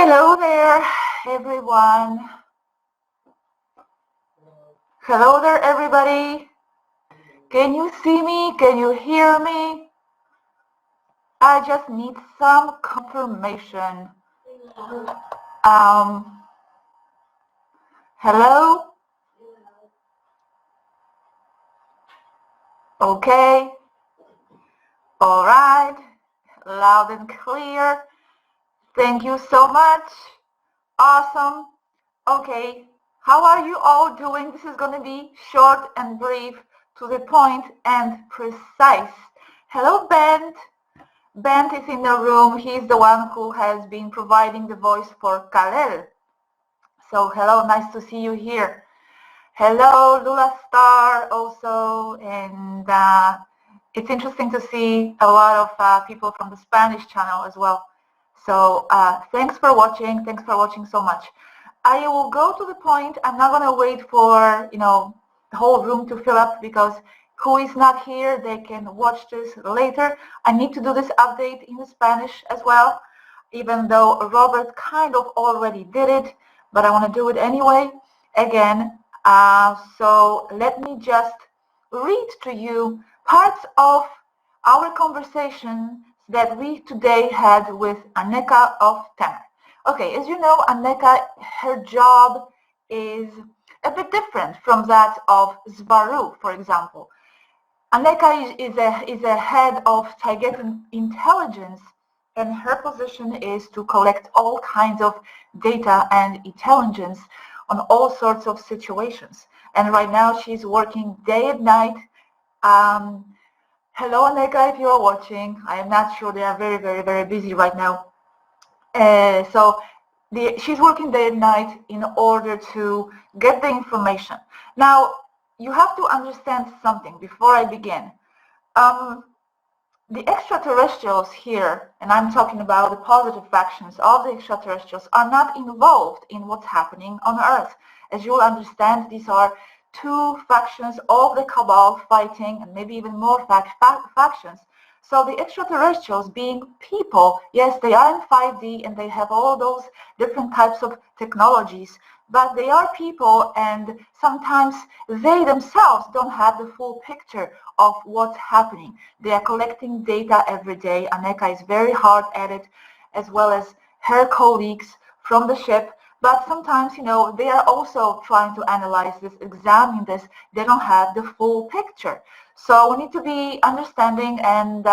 Hello there, everyone. Hello there, everybody. Can you see me? Can you hear me? I just need some confirmation. Hello? Okay. All right. Loud and clear. Thank you so much. Awesome. Okay. How are you all doing? This is going to be short and brief, to the point and precise. Hello, Bent. Bent is in the room. He's the one who has been providing the voice for Kalel. So hello, nice to see you here. Hello, Lula Star also. And it's interesting to see a lot of people from the Spanish channel as well. So thanks for watching. Thanks for watching so much. I will go to the point. I'm not going to wait for, the whole room to fill up, because who is not here, they can watch this later. I need to do this update in the Spanish as well, even though Robert kind of already did it, but I want to do it anyway, again. So let me just read to you parts of our conversation that we today had with Aneeka of Temmer. Okay, as you know, Aneeka, her job is a bit different from that of Zvaru, for example. Aneeka is a head of target intelligence, and her position is to collect all kinds of data and intelligence on all sorts of situations. And right now she's working day and night. Hello, Aneeka, if you're watching. I am not sure, they are very, very, very busy right now. She's working day and night in order to get the information. Now, you have to understand something before I begin. The extraterrestrials here, and I'm talking about the positive factions of the extraterrestrials, are not involved in what's happening on Earth. As you'll understand, these are two factions of the cabal fighting, and maybe even more factions. So the extraterrestrials, being people, yes, they are in 5D and they have all those different types of technologies, but they are people, and sometimes they themselves don't have the full picture of what's happening. They are collecting data every day. Aneeka is very hard at it, as well as her colleagues from the ship. But sometimes, they are also trying to analyze this, examine this. They don't have the full picture. So we need to be understanding and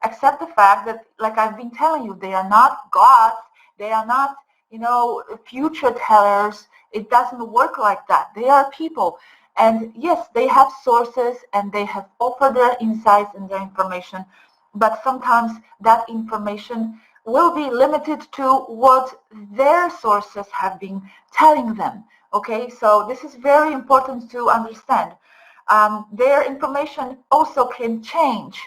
accept the fact that, like I've been telling you, they are not gods. They are not, future tellers. It doesn't work like that. They are people. And yes, they have sources and they have offered their insights and their information. But sometimes that information will be limited to what their sources have been telling them. Okay, so this is very important to understand. Their information also can change.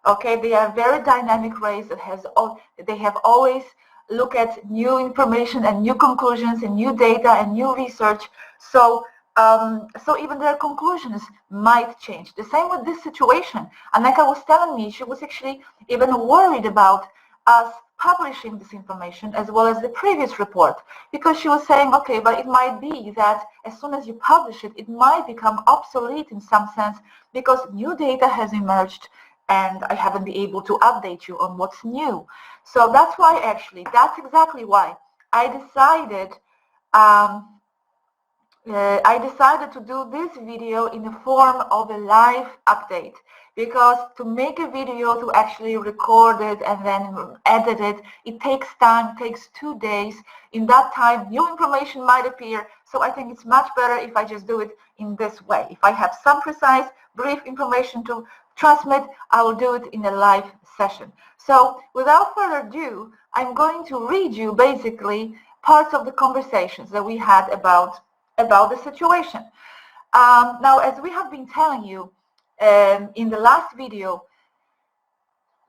Okay, they are very dynamic race that they have always looked at new information and new conclusions and new data and new research. So even their conclusions might change. The same with this situation. Aneeka was telling me she was actually even worried about us publishing this information as well as the previous report, because she was saying, okay, but it might be that as soon as you publish it, it might become obsolete in some sense, because new data has emerged and I haven't been able to update you on what's new. So that's why, actually, that's exactly why I decided to do this video in the form of a live update, because to make a video, to actually record it and then edit it, it takes time, it takes 2 days. In that time, new information might appear, so I think it's much better if I just do it in this way. If I have some precise, brief information to transmit, I will do it in a live session. So without further ado, I'm going to read you basically parts of the conversations that we had about the situation. Now, as we have been telling you in the last video,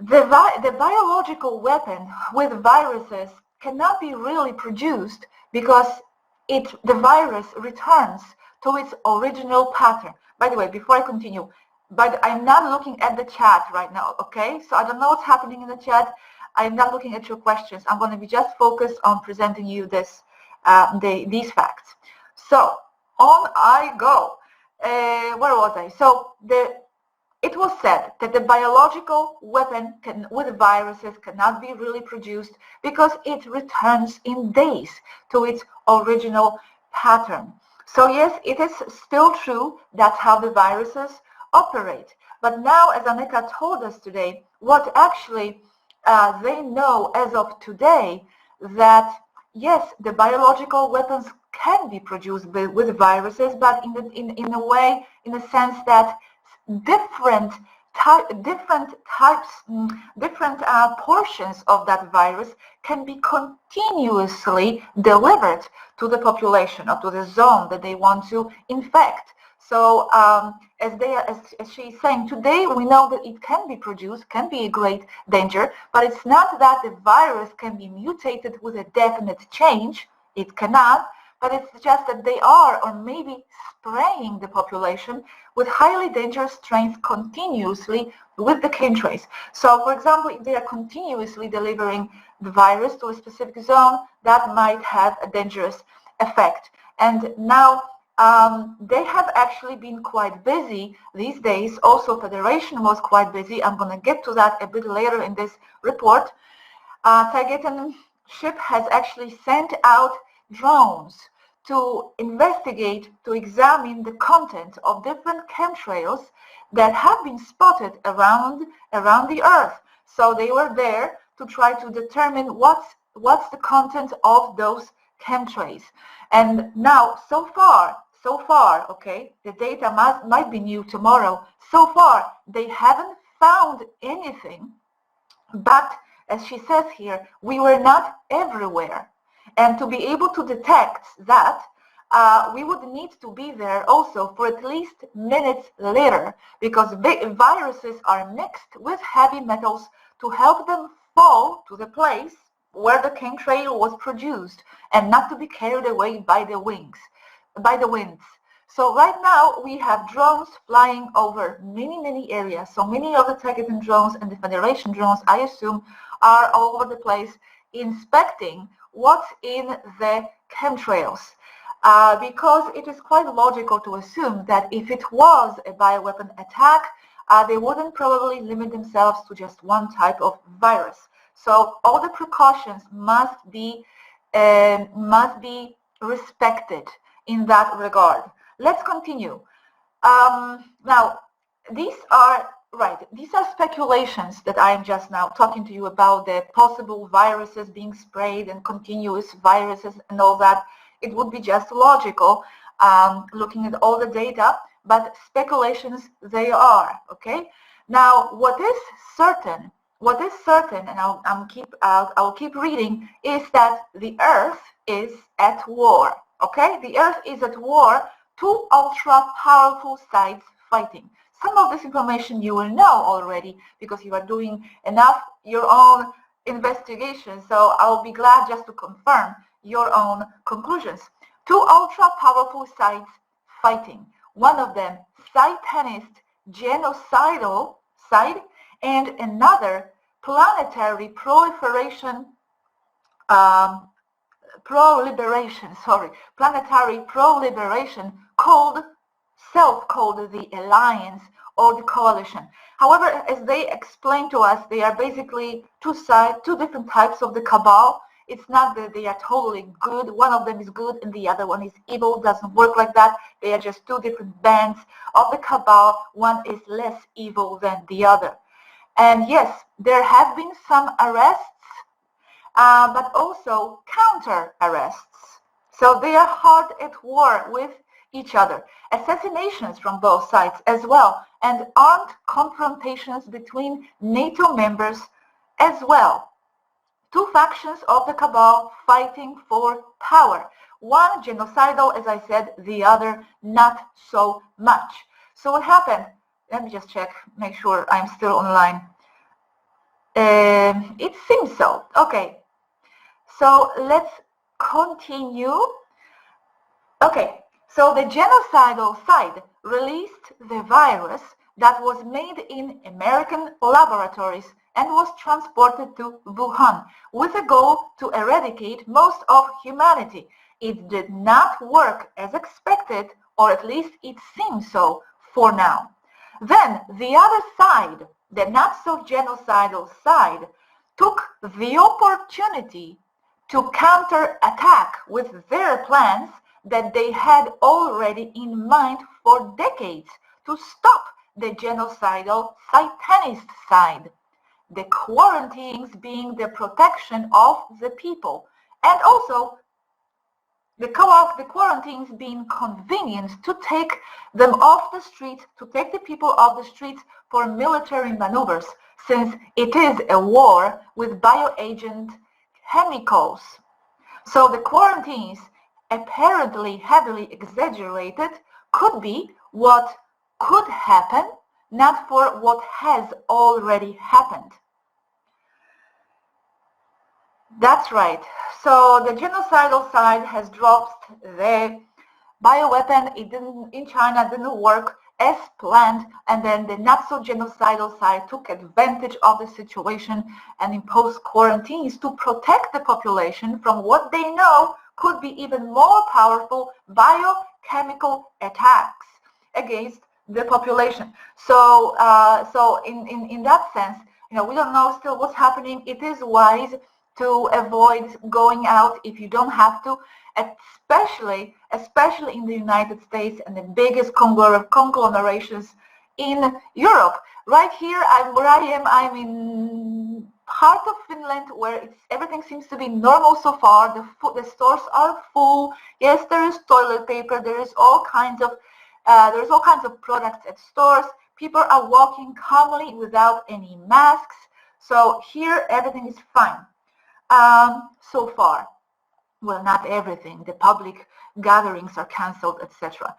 the biological weapon with viruses cannot be really produced, because the virus returns to its original pattern. By the way, before I continue, but I'm not looking at the chat right now, okay? So I don't know what's happening in the chat. I'm not looking at your questions. I'm going to be just focused on presenting you this, these facts. So on I go. Where was I? So it was said that the biological weapon with viruses cannot be really produced because it returns in days to its original pattern. So yes, it is still true. That's how the viruses operate. But now, as Aneeka told us today, what actually they know as of today, that yes, the biological weapons can be produced with viruses, but in a way, in a sense that different portions of that virus can be continuously delivered to the population or to the zone that they want to infect. So as she is saying, today we know that it can be produced, can be a great danger, but it's not that the virus can be mutated with a definite change. It cannot, but it's just that they are, or maybe spraying the population with highly dangerous strains continuously with the chemtrails. So, for example, if they are continuously delivering the virus to a specific zone, that might have a dangerous effect. And now they have actually been quite busy these days. Also, Federation was quite busy. I'm going to get to that a bit later in this report. Tigetan ship has actually sent out drones to investigate, to examine the content of different chemtrails that have been spotted around the Earth. So they were there to try to determine what's the content of those chemtrails. And now, so far, okay, the data might be new tomorrow. So far, they haven't found anything, but as she says here, we were not everywhere. And to be able to detect that, we would need to be there also for at least minutes later, because viruses are mixed with heavy metals to help them fall to the place where the chemtrail was produced and not to be carried away by the winds. So right now we have drones flying over many areas. So many of the Tigetan drones and the Federation drones, I assume, are all over the place inspecting what's in the chemtrails. Because it is quite logical to assume that if it was a bioweapon attack, they wouldn't probably limit themselves to just one type of virus. So all the precautions must be respected in that regard. Let's continue. Now, these are speculations that I am just now talking to you about, the possible viruses being sprayed and continuous viruses and all that. It would be just logical looking at all the data, but speculations they are, okay? Now, what is certain, and I'll keep reading, is that the Earth is at war, okay? The Earth is at war, two ultra-powerful sides fighting. Some of this information you will know already because you are doing enough your own investigation, so I'll be glad just to confirm your own conclusions. Two ultra-powerful sides fighting. One of them, Satanist, genocidal side, and another, planetary proliferation, planetary proliferation, self-called the Alliance or the Coalition. However, as they explain to us, they are basically two different types of the cabal. It's not that they are totally good. One of them is good and the other one is evil. It doesn't work like that. They are just two different bands of the cabal. One is less evil than the other. And yes, there have been some arrests, but also counter-arrests. So they are hard at war with each other. Assassinations from both sides as well, and armed confrontations between NATO members as well. Two factions of the cabal fighting for power. One genocidal, as I said, the other not so much. So what happened? Let me just check, make sure I'm still online. It seems so. Okay. So let's continue. Okay. So the genocidal side released the virus that was made in American laboratories and was transported to Wuhan with a goal to eradicate most of humanity. It did not work as expected, or at least it seems so for now. Then the other side, the not so genocidal side, took the opportunity to counterattack with their plans that they had already in mind for decades to stop the genocidal Satanist side, the quarantines being the protection of the people, and also the quarantines being convenient to take them off the streets, to take the people off the streets for military maneuvers, since it is a war with bioagent chemicals. So the quarantines, apparently heavily exaggerated, could be what could happen, not for what has already happened. That's right. So the genocidal side has dropped the bioweapon. It didn't, in China, didn't work as planned, and then the not so genocidal side took advantage of the situation and imposed quarantines to protect the population from what they know could be even more powerful biochemical attacks against the population. So, in that sense, we don't know still what's happening. It is wise to avoid going out if you don't have to, especially in the United States and the biggest conglomerations in Europe. Right here, I'm in part of Finland where everything seems to be normal so far. The stores are full. Yes, there is toilet paper. There is all kinds of products at stores. People are walking calmly without any masks. So here everything is fine. So far. Well, not everything. The public gatherings are cancelled, etc.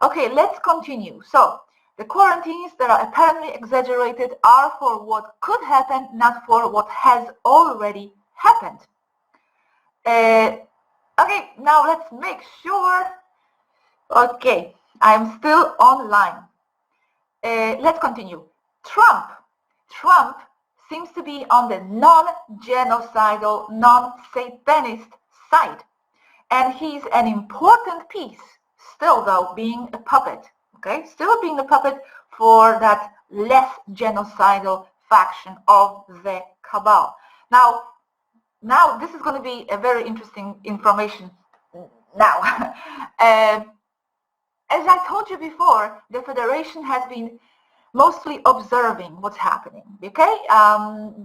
Okay, let's continue. So the quarantines that are apparently exaggerated are for what could happen, not for what has already happened. Okay, now let's make sure. Okay, I'm still online. Let's continue. Trump seems to be on the non-genocidal, non-Satanist side. And he's an important piece, still though, being a puppet, okay? Still being a puppet for that less genocidal faction of the cabal. Now this is going to be a very interesting information now. As I told you before, the Federation has been mostly observing what's happening, okay?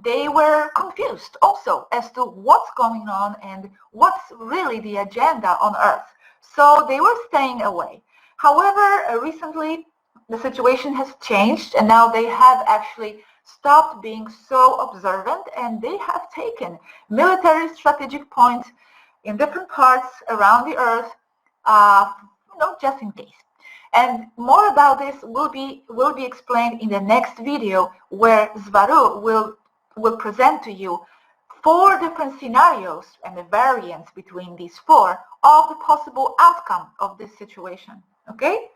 They were confused also as to what's going on and what's really the agenda on Earth. So they were staying away. However, recently the situation has changed and now they have actually stopped being so observant and they have taken military strategic points in different parts around the Earth, just in case. And more about this will be explained in the next video, where Svaru will present to you 4 different scenarios and the variance between these 4 of the possible outcome of this situation. Okay?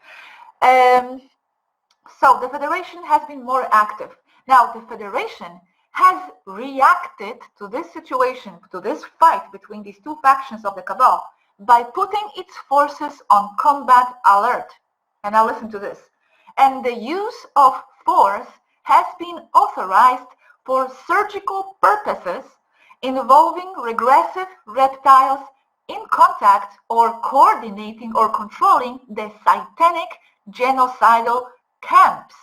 So the Federation has been more active. Now the Federation has reacted to this situation, to this fight between these 2 factions of the cabal, by putting its forces on combat alert. And now listen to this. And the use of force has been authorized for surgical purposes involving regressive reptiles in contact or coordinating or controlling the satanic genocidal camps.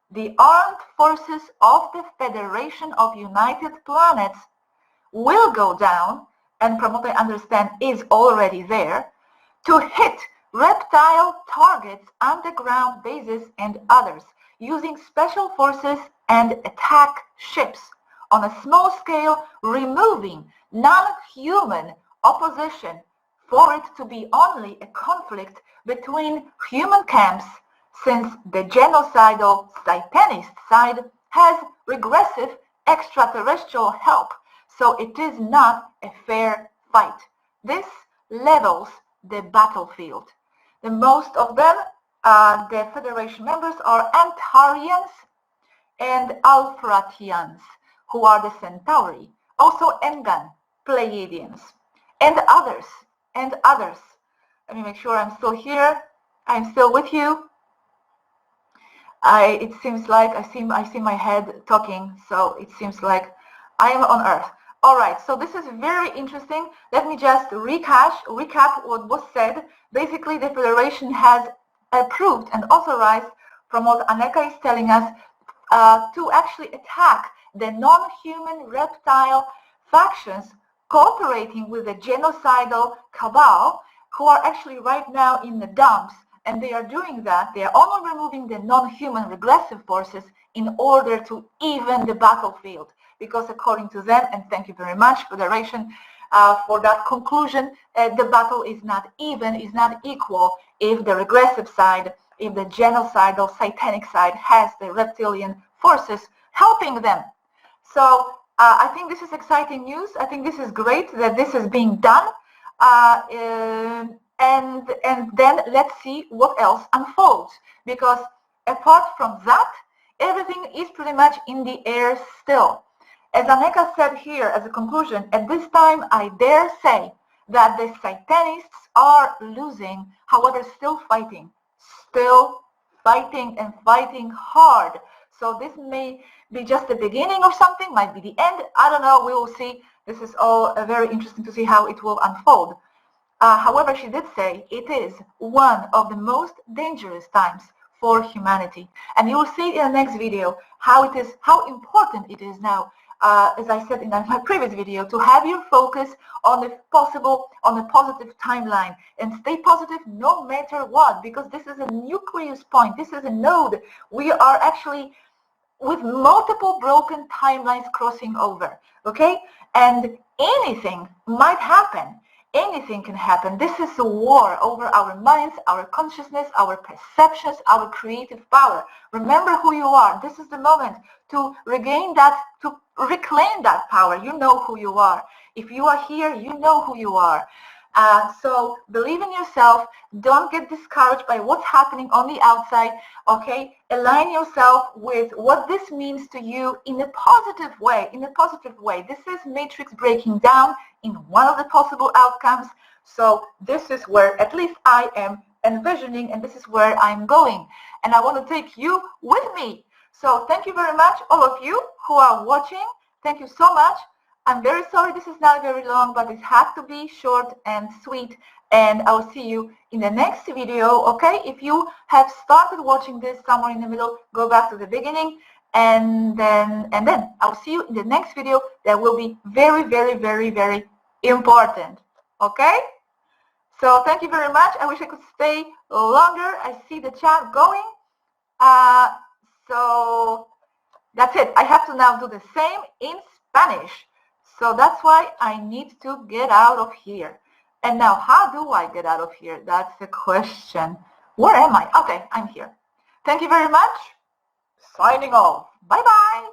The armed forces of the Federation of United Planets will go down, and from what I understand is already there, to hit reptile targets, underground bases and others, using special forces and attack ships on a small scale, removing non-human opposition for it to be only a conflict between human camps, since the genocidal Satanist side has regressive extraterrestrial help, so it is not a fair fight. This levels the battlefield. The most of them, the Federation members, are Antarians and Alpharatians, who are the Centauri, also Engan, Pleiadians, and others, and others. Let me make sure I'm still here. I'm still with you. It seems like I see my head talking, so it seems like I am on Earth. All right, so this is very interesting. Let me just recap what was said. Basically, the Federation has approved and authorized, from what Aneeka is telling us, to actually attack the non-human reptile factions cooperating with the genocidal cabal, who are actually right now in the dumps. And they are doing that. They are only removing the non-human regressive forces in order to even the battlefield. Because according to them, and thank you very much, Federation, for that conclusion, the battle is not even, is not equal if the regressive side, if the genocidal, satanic side has the reptilian forces helping them. So I think this is exciting news. I think this is great that this is being done. And then let's see what else unfolds. Because apart from that, everything is pretty much in the air still. As Aneeka said here as a conclusion, at this time I dare say that the Satanists are losing, however still fighting and fighting hard. So this may be just the beginning of something, might be the end, I don't know, we will see. This is all very interesting to see how it will unfold. However, she did say it is one of the most dangerous times for humanity. And you will see in the next video how important it is now, as I said in my previous video, to have your focus on the positive timeline and stay positive no matter what, because this is a nucleus point, this is a node. We are actually with multiple broken timelines crossing over, okay? And anything might happen. Anything can happen. This is a war over our minds, our consciousness, our perceptions, our creative power. Remember who you are. This is the moment to regain that, to reclaim that power. You know who you are. If you are here, you know who you are. So believe in yourself. Don't get discouraged by what's happening on the outside, okay? Align yourself with what this means to you in a positive way, This is matrix breaking down in one of the possible outcomes. So this is where at least I am envisioning, and this is where I'm going. And I want to take you with me. So thank you very much, all of you who are watching. Thank you so much. I'm very sorry this is not very long, but it has to be short and sweet. And I'll see you in the next video, okay? If you have started watching this somewhere in the middle, go back to the beginning, and then I'll see you in the next video that will be very, very, very, very important, okay? So thank you very much. I wish I could stay longer. I see the chat going. So that's it. I have to now do the same in Spanish. So that's why I need to get out of here. And now, how do I get out of here? That's the question. Where am I? Okay, I'm here. Thank you very much. Signing off. Bye-bye.